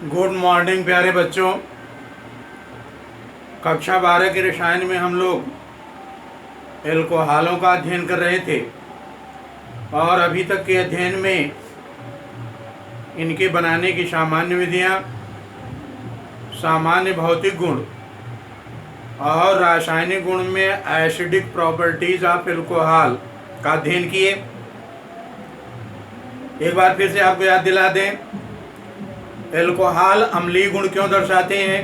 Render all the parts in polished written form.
Good morning प्यारे बच्चों। कक्षा 12 के रसायन में हम लोग एल्कोहलों का अध्ययन कर रहे थे और अभी तक के अध्ययन में इनके बनाने की सामान्य विधियाँ, सामान्य भौतिक गुण और रासायनिक गुण में एसिडिक प्रॉपर्टीज ऑफ एल्कोहल का अध्ययन किए। एक बार फिर से आपको याद दिला दें, एल्कोहल अम्लीय गुण क्यों दर्शाते हैं?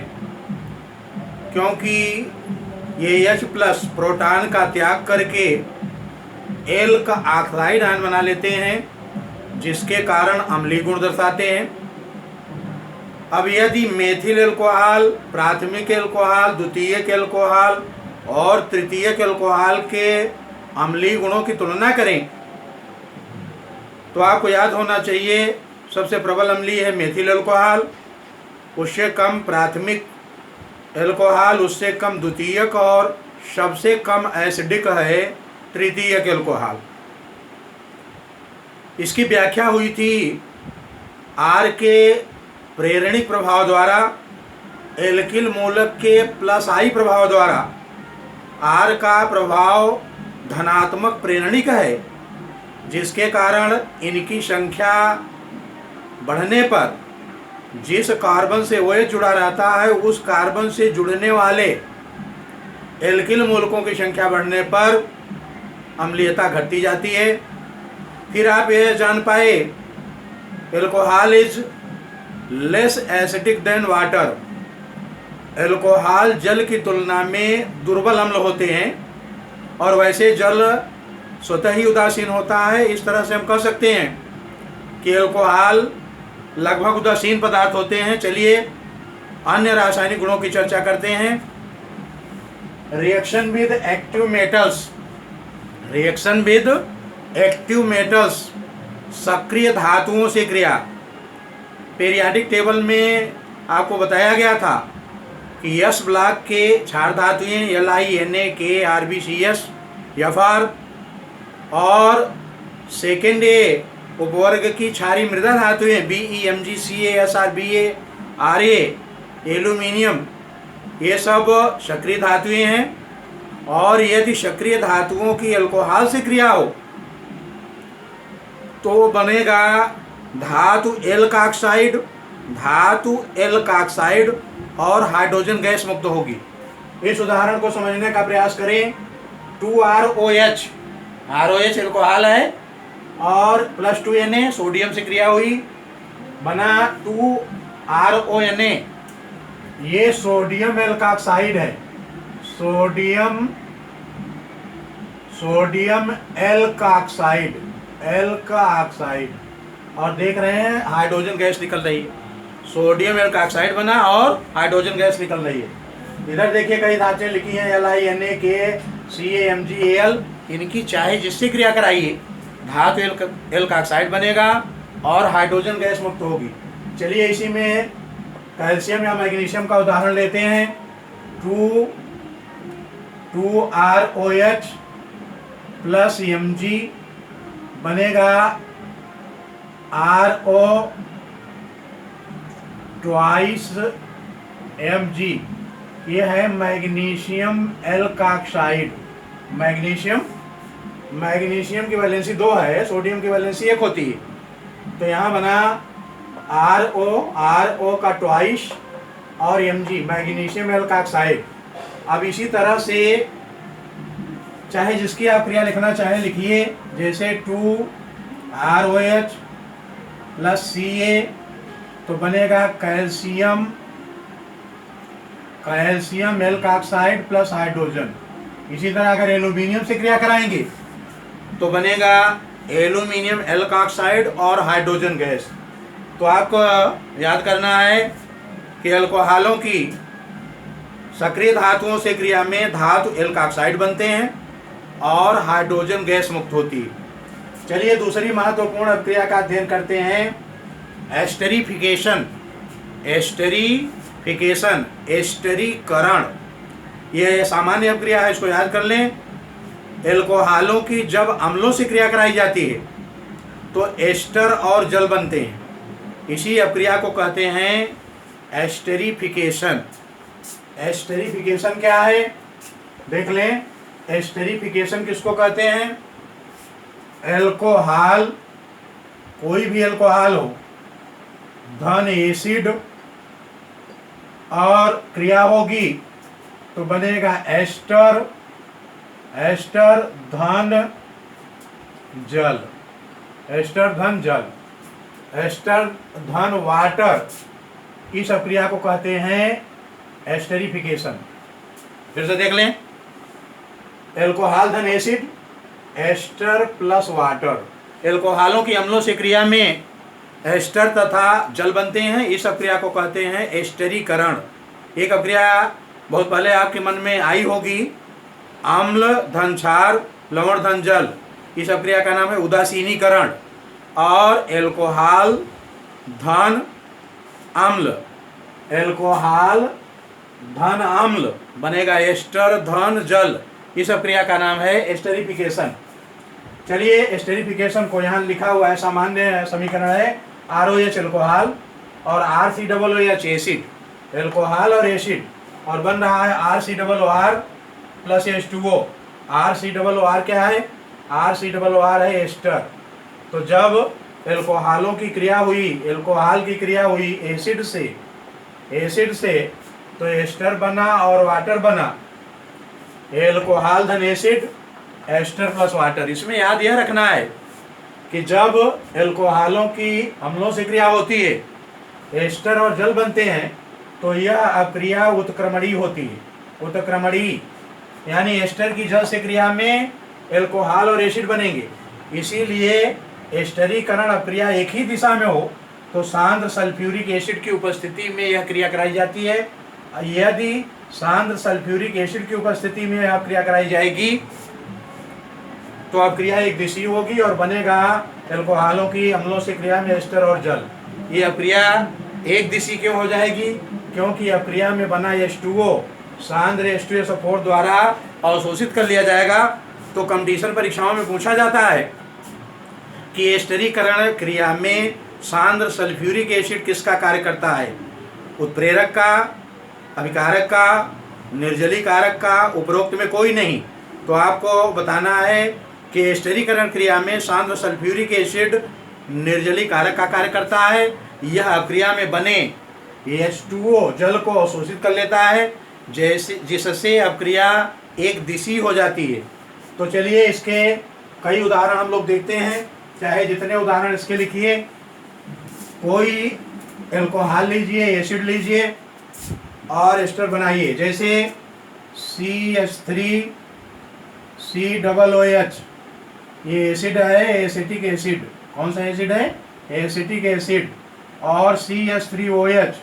क्योंकि ये H+ प्रोटॉन का त्याग करके एल का ऑक्साइड आयन बना लेते हैं, जिसके कारण अम्लीय गुण दर्शाते हैं। अब यदि मेथिल एल्कोहल, प्राथमिक एल्कोहल, द्वितीयक एल्कोहल और तृतीयक एल्कोहल के अम्लीय गुणों की तुलना करें तो आपको याद होना चाहिए सबसे प्रबल अम्लीय है मेथिल एल्कोहल, उससे कम प्राथमिक एल्कोहल, उससे कम द्वितीयक और सबसे कम एसिडिक है तृतीयक एल्कोहल। इसकी व्याख्या हुई थी आर के प्रेरणिक प्रभाव द्वारा, एल्किल मूलक के +I प्रभाव द्वारा। आर का प्रभाव धनात्मक प्रेरणिक है, जिसके कारण इनकी संख्या बढ़ने पर जिस कार्बन से OH जुड़ा रहता है उस कार्बन से जुड़ने वाले एल्किल मूलकों की संख्या बढ़ने पर अम्लीयता घटती जाती है। फिर आप यह जान पाए alcohol is less acidic then water. Alcohol जल की तुलना में दुर्बल अम्ल होते हैं और वैसे जल स्वतः ही उदासीन होता है। इस तरह से हम कह सकते हैं कि एल्कोहल लगभग उदासीन पदार्थ होते हैं। चलिए अन्य रासायनिक गुणों की चर्चा करते हैं। Reaction with active metals, reaction with active metals, सक्रिय धातुओं से क्रिया। पीरियाडिक टेबल में आपको बताया गया था कि S ब्लॉक के क्षार धातुएं LiNa RbCS Fr और सेकेंड ए उपवर्ग की क्षारीय मृदा धातुएं BeMgCaSrBa Ra, एल्यूमिनियम, ये सब सक्रिय धातुएं हैं। और यदि सक्रिय धातुओं की एल्कोहल से क्रिया हो तो बनेगा धातु एल्काक्साइड, धातु एल्काक्साइड और हाइड्रोजन गैस मुक्त होगी। इस उदाहरण को समझने का प्रयास करें। 2ROH, ROH एल्कोहल है और +2Na सोडियम से क्रिया हुई, बना 2RONA, ये सोडियम एल्काक्साइड है, सोडियम एल्काक्साइड, और देख रहे हैं हाइड्रोजन गैस निकल रही है। सोडियम एल्काक्साइड बना और हाइड्रोजन गैस निकल रही है। इधर देखिए कई धातुएं लिखी हैं LiNa CaMgAl, इनकी चाहे जिससे क्रिया कराइए धातु एल्काक्साइड बनेगा और हाइड्रोजन गैस मुक्त होगी। चलिए इसी में कैल्शियम या मैग्नीशियम का उदाहरण लेते हैं। 2ROH + Mg बनेगा RO ट्वाइस Mg, ये है मैग्नीशियम एल्काक्साइड। मैग्नीशियम की वैलेंसी 2 है, सोडियम की वैलेंसी 1 होती है, तो यहाँ बना RO का ट्वाइस और Mg, मैग्नीशियम एल्काक्साइड। अब इसी तरह से चाहे जिसकी आप क्रिया लिखना चाहें लिखिए, जैसे 2ROH + Ca तो बनेगा कैल्शियम एल्काक्साइड + हाइड्रोजन। इसी तरह अगर एल्यूमिनियम से क्रिया कराएंगे तो बनेगा एल्यूमिनियम एल्काक्साइड और हाइड्रोजन गैस। तो आपको याद करना है कि एल्कोहलों की सक्रिय धातुओं से क्रिया में धातु एल्काक्साइड बनते हैं और हाइड्रोजन गैस मुक्त होती है। चलिए दूसरी महत्वपूर्ण क्रिया का अध्ययन करते हैं, एस्टरीफिकेशन, एस्टरीकरण। यह सामान्य अपक्रिया है, इसको याद कर लें। एल्कोहलों की जब अम्लों से क्रिया कराई जाती है तो एस्टर और जल बनते हैं। इसी अपक्रिया को कहते हैं एस्टेरिफिकेशन। एस्टेरिफिकेशन क्या है देख लें। एस्टेरिफिकेशन किसको कहते हैं? एल्कोहल, कोई भी एल्कोहल हो, धन एसिड और क्रिया होगी तो बनेगा एस्टर, एस्टर धन जल, एस्टर धन जल, एस्टर धन वाटर, इस अक्रिया को कहते हैं एस्टेरिफिकेशन। फिर से देख लें, एल्कोहल धन एसिड, एस्टर प्लस वाटर। एल्कोहलों की अम्लों से क्रिया में एस्टर तथा जल बनते हैं, इस अक्रिया को कहते हैं एस्टरीकरण। एक अक्रिया बहुत पहले आपके मन में आई होगी, अम्ल धन क्षार लवण धन जल, इस अक्रिया का नाम है उदासीनीकरण। और एल्कोहल धन अम्ल, एल्कोहल धन अम्ल बनेगा एस्टर धन जल, इस अक्रिया का नाम है एस्टेरिफिकेशन। चलिए, एस्टेरिफिकेशन को यहाँ लिखा हुआ है, सामान्य समीकरण है ROH एल्कोहल और RCOOH एसिड, एल्कोहल और एसिड, और बन रहा है RCOR प्लस H2O। RCOR क्या है? RCOR है एस्टर। तो जब एल्कोहलों की क्रिया हुई, एल्कोहल की क्रिया हुई एसिड से तो एस्टर बना और वाटर बना, एल्कोहल धन एसिड, एस्टर प्लस वाटर। इसमें याद यह रखना है कि जब एल्कोहलों की अम्लों से क्रिया होती है, एस्टर और जल बनते हैं, तो यह अक्रिया उत्क्रमणीय होती है। उत्क्रमणीय यानी एस्टर की जल से क्रिया में एल्कोहल और एसिड बनेंगे, इसीलिए एस्टरीकरण अक्रिया एक ही दिशा में हो तो सांद्र सल्फ्यूरिक एसिड की उपस्थिति में यह क्रिया कराई जाती है। यदि सांद्र सल्फ्यूरिक एसिड की उपस्थिति में यह क्रिया कराई जाएगी तो अक्रिया एक दिशीय होगी और बनेगा एल्कोहलों की अम्लों से क्रिया में एस्टर और जल। ये अक्रिया एक दिशीय क्यों हो जाएगी? क्योंकि अक्रिया में बना H2O सांद्र H2SO4 द्वारा अवशोषित कर लिया जाएगा। तो कंपटीशन परीक्षाओं में पूछा जाता है कि एस्टरीकरण क्रिया में सांद्र सल्फ्यूरिक एसिड किसका कार्य करता है? उत्प्रेरक का, अभिकारक का, निर्जलीकारक का, उपरोक्त में कोई नहीं। तो आपको बताना है कि एस्टरीकरण क्रिया में सांद्र सल्फ्यूरिक एसिड निर्जलीकारक का कार्य करता है। यह अक्रिया में बने H2O जल को अवशोषित कर लेता है, जिससे अक्रिया एक दिशीय हो जाती है। तो चलिए इसके कई उदाहरण हम लोग देखते हैं, चाहे जितने उदाहरण इसके लिखिए। कोई एल्कोहल लीजिए, एसिड लीजिए और एस्टर बनाइए, जैसे CH3 COOH, ये एसिड है, एसिटिक एसिड। कौन सा एसिड है? Acetic acid. और CH3OH,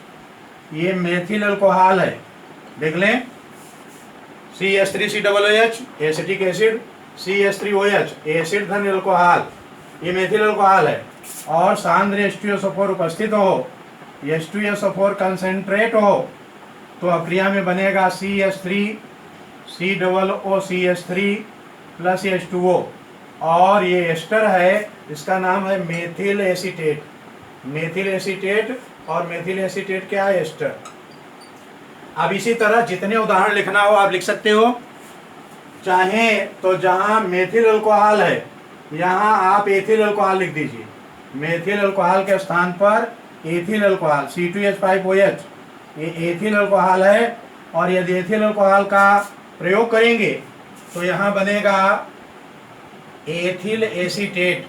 ये मेथिल अल्कोहल है। देख लें, CH3COOH acetic acid, CH3OH acid धन अल्कोहल, ये मेथिल अल्कोहल है। और सांद्र H2SO4 उपस्थित हो, H2SO4 कंसेंट्रेट हो, तो अक्रिया में बनेगा CH3 COOCH3 प्लस H2O। और ये एस्टर है, इसका नाम है मेथिल एसीटेट। मेथिल एसीटेट, और मेथिल एसीटेट क्या है? एस्टर। अब इसी तरह जितने उदाहरण लिखना हो आप लिख सकते हो। चाहे तो जहाँ मेथिल अल्कोहल है यहाँ आप एथिल अल्कोहल लिख दीजिए। मेथिल अल्कोहल के स्थान पर एथिल अल्कोहल C2H5OH, ये एथिल अल्कोहल है। और यदि एथिल अल्कोहल का प्रयोग करेंगे तो यहाँ बनेगा ethyl acetate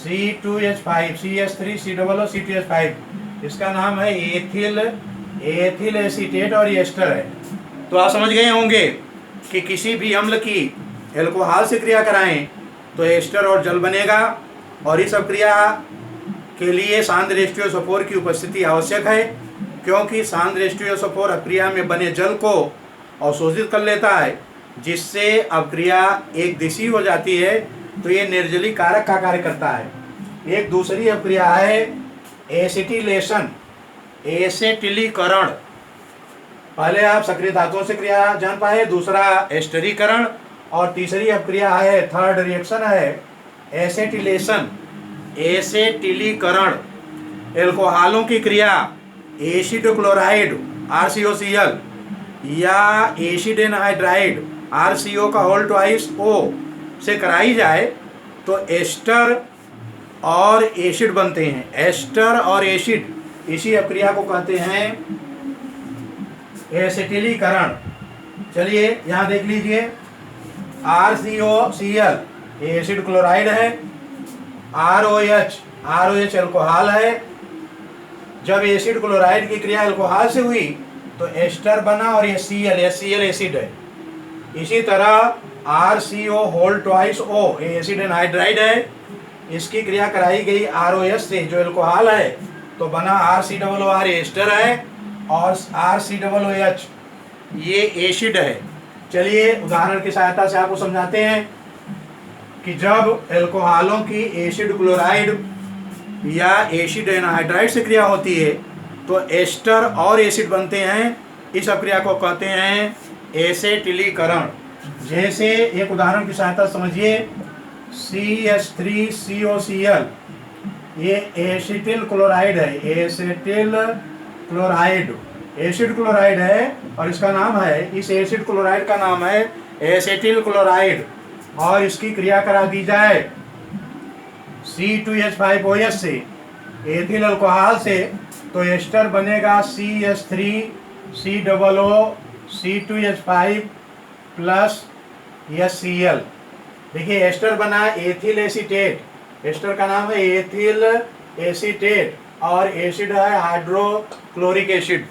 C2H5 CH3 COOH C2H5, इसका नाम है एथिल एसीटेट और ये एस्टर है। तो आप समझ गए होंगे कि किसी भी अम्ल की एल्कोहल से क्रिया कराएं तो एस्टर और जल बनेगा, और इस अक्रिया के लिए सांद्र H2SO4 की उपस्थिति आवश्यक है, क्योंकि सांद्र H2SO4 अक्रिया में बने जल को अवशोषित कर लेता है, जिससे अक्रिया एक दिशीय हो जाती है। तो ये निर्जलीकारक का कार्य करता है। एक दूसरी अक्रिया है एसिटिलेशन, एसिटिलीकरण। पहले आप सक्रिय धातुओं से क्रिया जान पाए, दूसरा एस्टरीकरण, और तीसरी अक्रिया है, थर्ड रिएक्शन है एसिटिलेशन, एसिटिलीकरण। एल्कोहलों की क्रिया एसिड क्लोराइड RCOCl या एसिड एनहाइड्राइड RCO का होल ट्वाइस O से कराई जाए तो एस्टर और एसिड बनते हैं। एस्टर और एसिड, इसी अभिक्रिया को कहते हैं एसिटिलीकरण। चलिए यहाँ देख लीजिए, RCOCl एसिड क्लोराइड है, ROH अल्कोहल है। जब एसिड क्लोराइड की क्रिया अल्कोहल से हुई तो एस्टर बना और ये HCl एसिड है। इसी तरह RCO whole twice O acid anhydride है, इसकी क्रिया कराई गई ROH से जो अल्कोहल है तो बना RCOOR एस्टर है और RCOOH ये एसिड है। चलिए उदाहरण की सहायता से आपको समझाते हैं कि जब अल्कोहलों की एसिड क्लोराइड या एसिड एनहाइड्राइड से क्रिया होती है तो एस्टर और एसिड बनते हैं। इस अभिक्रिया को कहते हैं एसिटिलीकरण। जैसे एक उदाहरण की सहायता समझिए, CH3COCl ये एसिटिल क्लोराइड है, एसिटिल क्लोराइड एसिड क्लोराइड है और इसका नाम है, इस एसिड क्लोराइड का नाम है एसिटिल क्लोराइड। और इसकी क्रिया करा दी जाए C2H5OH से एथिल अल्कोहल से तो एस्टर बनेगा CH3COOC2H5 प्लस HCl। देखिए एस्टर बना एथिल एसीटेट, एस्टर का नाम है एथिल एसीटेट और एसिड है हाइड्रोक्लोरिक एसिड।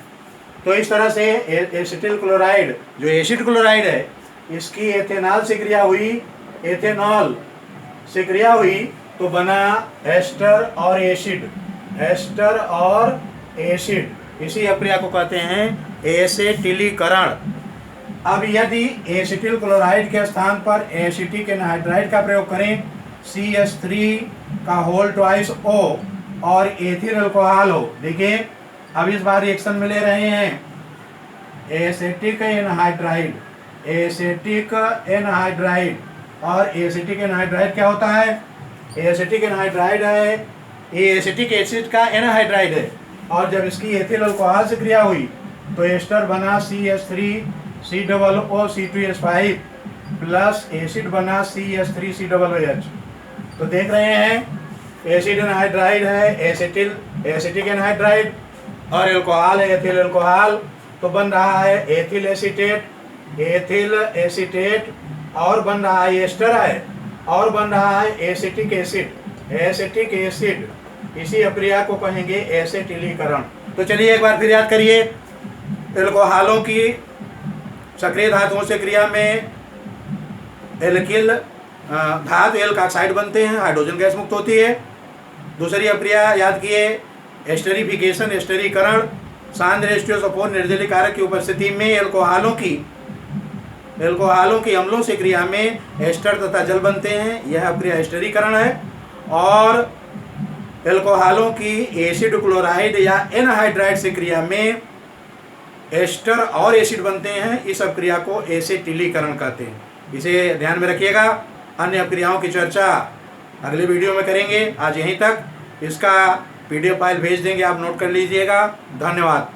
तो इस तरह से एसिटिल क्लोराइड जो एसिड क्लोराइड है इसकी एथेनॉल से क्रिया हुई, एथेनॉल से क्रिया हुई तो बना एस्टर और एसिड, एस्टर और एसिड। इसी अभिक्रिया को कहते हैं एसिटिलीकरण। अब यदि एसिटिल क्लोराइड के स्थान पर एसिटिक एनहाइड्राइड का प्रयोग करें, CH3 का होल ट्वाइस O और एथिल अल्कोहल हो, देखिए अब इस बार रिएक्शन में ले रहे हैं एसिटिक एनहाइड्राइड, एसिटिक एनहाइड्राइड। और एसिटिक एनहाइड्राइड क्या होता है? एसिटिक एनहाइड्राइड है, ये एसिटिक एसिड का एनहाइड्राइड है और जब इसकी एथिल अल्कोहल से क्रिया हुई तो एस्टर बना CH3COOC2H5 प्लस एसिड बना CH3COOH। तो देख रहे हैं एसिड एनहाइड्राइड है, एसिटिक एनहाइड्राइड और अल्कोहल है एथिल अल्कोहल, तो बन रहा है एथिल एसीटेट और बन रहा है एस्टर है और बन रहा है एसिटिक एसिड। इसी अभिक्रिया को कहेंगे एसिटिलीकरण। तो चलिए एक बार फिर याद करिए, अल्कोहलों की सक्रिय धातुओं से क्रिया में एल्किल धातु एल्क ऑक्साइड बनते हैं, हाइड्रोजन गैस मुक्त होती है। दूसरी अभिक्रिया याद किए एस्टरीफिकेशन, एस्टरीकरण। सांद्र एस्टियोसोफोर निर्जलीय कारक की उपस्थिति में अल्कोहलों की अम्लों से क्रिया में एस्टर तथा जल बनते हैं, यह अभिक्रिया एस्टरीकरण है। और अल्कोहलों की एसिड क्लोराइड या एनहाइड्राइड से क्रिया में एस्टर और एसिड बनते हैं, इस अभिक्रिया को एसिटिलीकरण कहते हैं। इसे ध्यान में रखिएगा। अन्य अभिक्रियाओं की चर्चा अगले वीडियो में करेंगे। आज यहीं तक, इसका PDF फाइल भेज देंगे, आप नोट कर लीजिएगा। धन्यवाद।